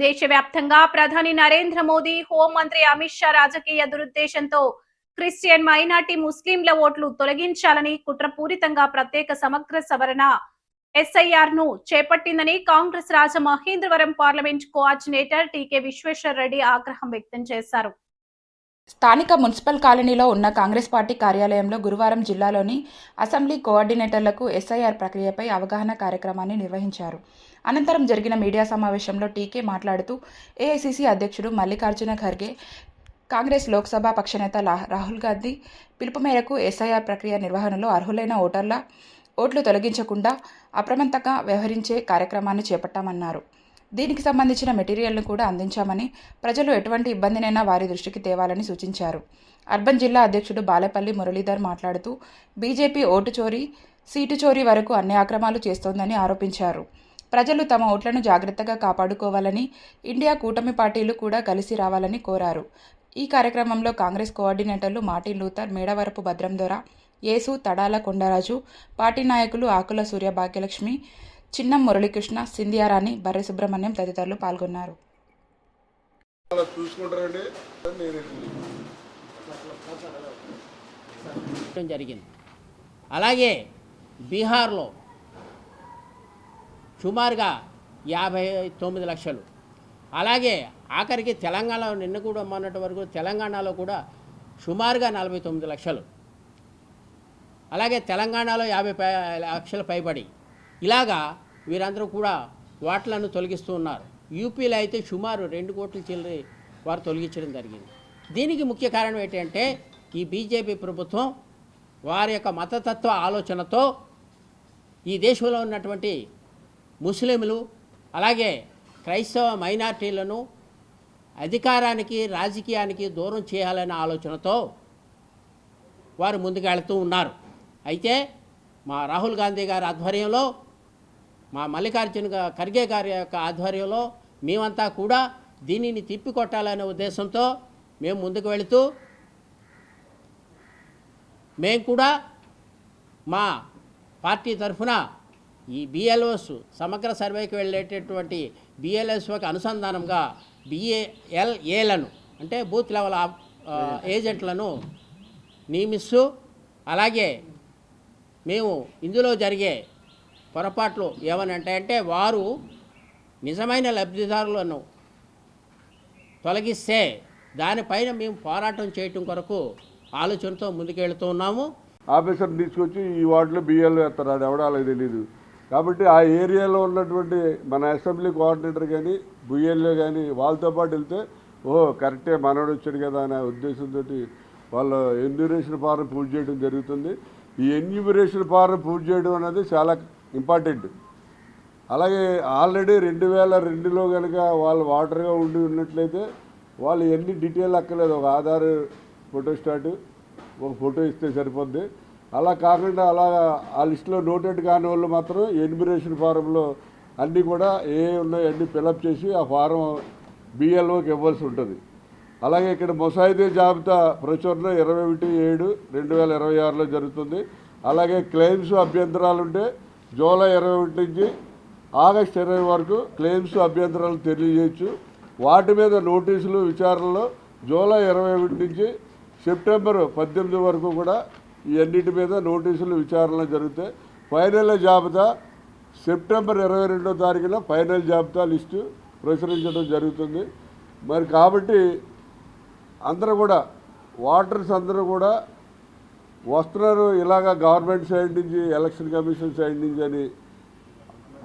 దేశవ్యాప్తంగా ప్రధాని నరేంద్ర మోదీ, హోంమంత్రి అమిత్ షా రాజకీయ దురుద్దేశంతో క్రిస్టియన్, మైనార్టీ, ముస్లింల ఓట్లు తొలగించాలని కుట్రపూరితంగా ప్రత్యేక సమగ్ర సవరణ ఎస్ఐఆర్ ను చేపట్టిందని కాంగ్రెస్ రాజమహేంద్రవరం పార్లమెంట్ కోఆర్డినేటర్ టీకే విశ్వేశ్వర్ రెడ్డి ఆగ్రహం వ్యక్తం చేశారు. స్థానిక మున్సిపల్ కాలనీలో ఉన్న కాంగ్రెస్ పార్టీ కార్యాలయంలో గురువారం జిల్లాలోని అసెంబ్లీ కోఆర్డినేటర్లకు ఎస్ఐఆర్ ప్రక్రియపై అవగాహన కార్యక్రమాన్ని నిర్వహించారు. అనంతరం జరిగిన మీడియా సమావేశంలో టీకే మాట్లాడుతూ ఏఐసీసీ అధ్యక్షుడు మల్లికార్జున ఖర్గే, కాంగ్రెస్ లోక్సభ పక్షనేత రాహుల్ గాంధీ పిలుపు మేరకు ఎస్ఐఆర్ ప్రక్రియ నిర్వహణలో అర్హులైన ఓటర్ల ఓట్లు తొలగించకుండా అప్రమత్తంగా వ్యవహరించే కార్యక్రమాన్ని చేపట్టామన్నారు. దీనికి సంబంధించిన మెటీరియల్ను కూడా అందించామని, ప్రజలు ఎటువంటి ఇబ్బందినైనా వారి దృష్టికి తేవాలని సూచించారు. అర్బన్ జిల్లా అధ్యక్షుడు బాలేపల్లి మురళీధర్ మాట్లాడుతూ బీజేపీ ఓటు చోరీ, సీటు చోరీ వరకు అన్ని అక్రమాలు చేస్తోందని ఆరోపించారు. ప్రజలు తమ ఓట్లను జాగ్రత్తగా కాపాడుకోవాలని, ఇండియా కూటమి పార్టీలు కూడా కలిసి రావాలని కోరారు. ఈ కార్యక్రమంలో కాంగ్రెస్ కోఆర్డినేటర్లు మార్టిన్ లూథర్, మేడవరపు భద్రందొర, యేసు, తడాల కొండరాజు, పార్టీ నాయకులు ఆకుల సూర్య, భాగ్యలక్ష్మి, చిన్నం మురళీకృష్ణ, సింధియారాణి, బర్రె సుబ్రహ్మణ్యం తదితరులు పాల్గొన్నారు. జరిగింది. అలాగే బీహార్లో సుమారుగా 59 లక్షలు, అలాగే ఆఖరికి తెలంగాణలో నిన్న కూడా మొన్నటి వరకు తెలంగాణలో కూడా సుమారుగా 49 లక్షలు, అలాగే తెలంగాణలో 50 లక్షల పైబడి, ఇలాగా వీరందరూ కూడా ఓట్లను తొలగిస్తూ ఉన్నారు. యూపీలో అయితే సుమారు 2 కోట్ల చిల్లర వారు తొలగించడం జరిగింది. దీనికి ముఖ్య కారణం ఏంటంటే ఈ బీజేపీ ప్రభుత్వం వారి యొక్క మతతత్వ ఆలోచనతో ఈ దేశంలో ఉన్నటువంటి ముస్లింలు, అలాగే క్రైస్తవ మైనార్టీలను అధికారానికి, రాజకీయానికి దూరం చేయాలనే ఆలోచనతో వారు ముందుకు వెళుతూ ఉన్నారు. అయితే మా రాహుల్ గాంధీ గారి ఆధ్వర్యంలో, మా మల్లికార్జున ఖర్గే గారి యొక్క ఆధ్వర్యంలో మేమంతా కూడా దీనిని తిప్పికొట్టాలనే ఉద్దేశంతో మేము ముందుకు వెళుతూ, మేము కూడా మా పార్టీ తరఫున ఈ బిఎల్ఓస్ సమగ్ర సర్వేకి వెళ్ళేటటువంటి బిఎల్ఎస్ఓకి అనుసంధానంగా బిఏఎల్ఏలను అంటే బూత్ లెవెల్ ఏజెంట్లను నియమిస్తూ, అలాగే మేము ఇందులో జరిగే పొరపాట్లు ఏమని అంటే వారు నిజమైన లబ్ధిదారులను తొలగిస్తే దానిపైన మేము పోరాటం చేయటం కొరకు ఆలోచనతో ముందుకెళ్తూ ఉన్నాము. ఆఫీసర్ని తీసుకొచ్చి ఈ వార్డులో బిఎల్ వేస్తారు, అది ఎవడాలకు తెలియదు. కాబట్టి ఆ ఏరియాలో ఉన్నటువంటి మన అసెంబ్లీ కోఆర్డినేటర్ కానీ బిఎల్ఏ కానీ వాళ్ళతో పాటు వెళ్తే కరెక్టే మనోడు వచ్చాడు కదా అనే ఉద్దేశంతో వాళ్ళ ఎన్యూమరేషన్ ఫారం పూర్తి చేయడం జరుగుతుంది. ఈ ఎన్యూమరేషన్ ఫారం పూర్తి చేయడం అనేది చాలా ఇంపార్టెంట్. అలాగే ఆల్రెడీ 2002లో కనుక వాళ్ళు వాటర్గా ఉండి ఉన్నట్లయితే వాళ్ళు ఎన్ని డీటెయిల్ అక్కర్లేదు, ఒక ఆధార్ ఫోటోస్టాట్, ఒక ఫోటో ఇస్తే సరిపోద్ది. అలా కాకుండా అలా ఆ లిస్టులో నోటెడ్ కాని వాళ్ళు మాత్రం ఎన్యూమరేషన్ ఫారంలో అన్నీ కూడా ఉన్నాయో అన్నీ ఫిలప్ చేసి ఆ ఫారం బిఎల్ఓకి ఇవ్వాల్సి ఉంటుంది. అలాగే ఇక్కడ ముసాయిదా జాబితా ప్రచురణ 21/7/2026లో జరుగుతుంది. అలాగే క్లెయిమ్స్ అభ్యంతరాలుంటే జూలై 21 నుంచి ఆగస్టు 20 వరకు క్లెయిమ్స్ అభ్యంతరాలు తెలియజేయచ్చు. వాటి మీద నోటీసులు విచారణలో జూలై 21 నుంచి సెప్టెంబర్ 18 వరకు కూడా ఈ అన్నిటి మీద నోటీసులు విచారణలు జరుగుతాయి. ఫైనల్ జాబితా సెప్టెంబర్ 22వ తారీఖున ఫైనల్ జాబితా లిస్టు ప్రచురించడం జరుగుతుంది. మరి కాబట్టి అందరూ కూడా ఓటర్స్ అందరూ కూడా వస్తున్నారు, ఇలాగా గవర్నమెంట్ సైడ్ నుంచి, ఎలక్షన్ కమిషన్ సైడ్ నుంచి అని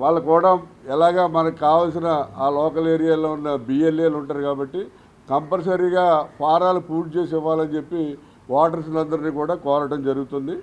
వాళ్ళు కూడా ఎలాగా మనకు కావాల్సిన ఆ లోకల్ ఏరియాలో ఉన్న బిఎల్ఏలు ఉంటారు కాబట్టి కంపల్సరీగా ఫారాలు పూర్తి చేసి ఇవ్వాలని చెప్పి ఓటర్స్లందరినీ కూడా కోరడం జరుగుతుంది.